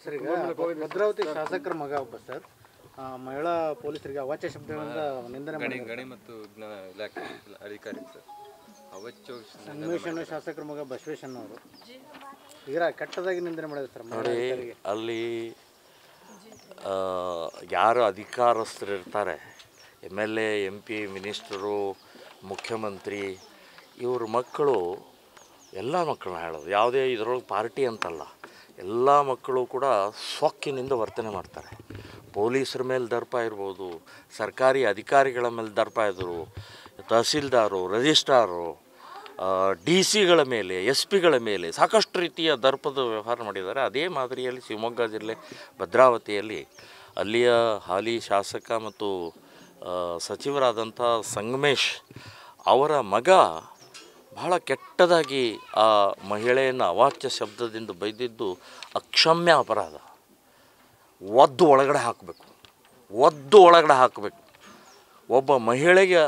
Sir ಈಗ ಭದ್ರಾವತಿ ಶಾಸಕರ ಮಗ ಒಬ್ಬ ಸರ್ ಮಹಿಳಾ ಪೊಲೀಸರಿಗೆ ಅವಾಚ್ಯ ಶಬ್ದಗಳಿಂದ ನಿಂದನೆ ಗಣಿ ಮತ್ತು ವಿಜ್ಞಾನ ಇಲಾಖೆ ಅಧಿಕಾರಿ ಸರ್ ಅವಾಚ್ಯ ಸಂಗಮೇಶನ ಶಾಸಕರ ಮಗ ಬಸವೇಶನ್ ಅವರು ಈಗ ಕೆಟ್ಟದಾಗಿ ನಿಂದನೆ ಮಾಡಿದ್ರು ಸರ್. ನೋಡಿ, ಅಲ್ಲಿ ಯಾರು ಅಧಿಕಾರಸ್ಥರು ಇರ್ತಾರೆ, MLA MP ಮಿನಿಸ್ಟರು ಮುಖ್ಯಮಂತ್ರಿ, ಇವ್ರ ಮಕ್ಕಳು ಎಲ್ಲ ಮಕ್ಕಳನ್ನ ಹೇಳೋದು, ಯಾವುದೇ ಇದರೊಳಗೆ ಪಾರ್ಟಿ ಅಂತಲ್ಲ, ಎಲ್ಲ ಮಕ್ಕಳು ಕೂಡ ಸೊಕ್ಕಿನಿಂದ ವರ್ತನೆ ಮಾಡ್ತಾರೆ. ಪೊಲೀಸರ ಮೇಲೆ ದರ್ಪ ಇರ್ಬೋದು, ಸರ್ಕಾರಿ ಅಧಿಕಾರಿಗಳ ಮೇಲೆ ದರ್ಪ ಇದ್ದರು, ತಹಸೀಲ್ದಾರು, ರಿಜಿಸ್ಟ್ರಾರು, DC ಗಳ ಮೇಲೆ, SP ಗಳ ಮೇಲೆ ಸಾಕಷ್ಟು ರೀತಿಯ ದರ್ಪದ ವ್ಯವಹಾರ ಮಾಡಿದ್ದಾರೆ. ಅದೇ ಮಾದರಿಯಲ್ಲಿ ಶಿವಮೊಗ್ಗ ಜಿಲ್ಲೆ ಭದ್ರಾವತಿಯಲ್ಲಿ ಅಲ್ಲಿಯ ಹಾಲಿ ಶಾಸಕ ಮತ್ತು ಸಚಿವರಾದಂಥ ಸಂಗಮೇಶ್ ಅವರ ಮಗ ಬಹಳ ಕೆಟ್ಟದಾಗಿ ಆ ಮಹಿಳೆಯನ್ನು ಅವಾಚ್ಯ ಶಬ್ದದಿಂದ ಬೈದಿದ್ದು ಅಕ್ಷಮ್ಯ ಅಪರಾಧ. ಒದ್ದು ಒಳಗಡೆ ಹಾಕಬೇಕು. ಒಬ್ಬ ಮಹಿಳೆಗೆ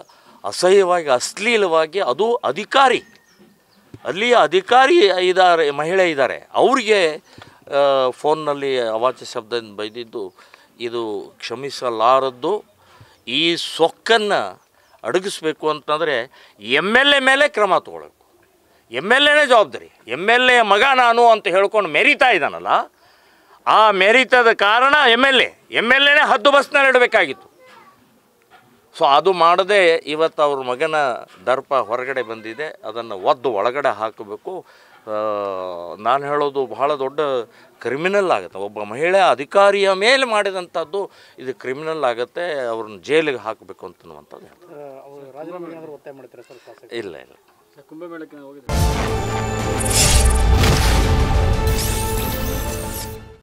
ಅಸಹ್ಯವಾಗಿ ಅಶ್ಲೀಲವಾಗಿ, ಅದು ಅಧಿಕಾರಿ, ಅಲ್ಲಿಯ ಅಧಿಕಾರಿ ಮಹಿಳೆ ಇದ್ದಾರೆ, ಅವರಿಗೆ ಫೋನ್ನಲ್ಲಿ ಅವಾಚ್ಯ ಶಬ್ದದಿಂದ ಬೈದಿದ್ದು ಇದು ಕ್ಷಮಿಸಲಾರದ್ದು. ಈ ಸೊಕ್ಕನ್ನು ಅಡಗಿಸ್ಬೇಕು ಅಂತಂದರೆ MLA ಮೇಲೆ ಕ್ರಮ ತಗೊಳ್ಬೇಕು. MLAನೇ ಜವಾಬ್ದಾರಿ. MLA ಮಗ ನಾನು ಅಂತ ಹೇಳ್ಕೊಂಡು ಮೆರಿತಾ ಇದ್ದಾನಲ್ಲ, ಆ ಮೆರಿತದ ಕಾರಣ MLAನೇ ಹದ್ದು ಬಸ್ನಲ್ಲಿ ಇಡಬೇಕಾಗಿತ್ತು. ಸೊ ಅದು ಮಾಡದೆ ಇವತ್ತು ಅವ್ರ ಮಗನ ದರ್ಪ ಹೊರಗಡೆ ಬಂದಿದೆ, ಅದನ್ನು ಒದ್ದು ಒಳಗಡೆ ಹಾಕಬೇಕು. ನಾನು ಹೇಳೋದು ಬಹಳ ದೊಡ್ಡ ಕ್ರಿಮಿನಲ್ ಆಗುತ್ತೆ. ಒಬ್ಬ ಮಹಿಳೆ ಅಧಿಕಾರಿಯ ಮೇಲೆ ಮಾಡಿದಂಥದ್ದು ಇದು ಕ್ರಿಮಿನಲ್ ಆಗುತ್ತೆ, ಅವ್ರನ್ನ ಜೈಲಿಗೆ ಹಾಕಬೇಕು ಅಂತನ್ನುವಂಥದ್ದು. ರಾಜೀನಾಮೆ ಒತ್ತಾಯ ಮಾಡ್ತಾರೆ ಸರ್? ಇಲ್ಲ ಕುಂಭಮೇಳಕ್ಕೆ ಹೋಗಿದ್ದಾರೆ.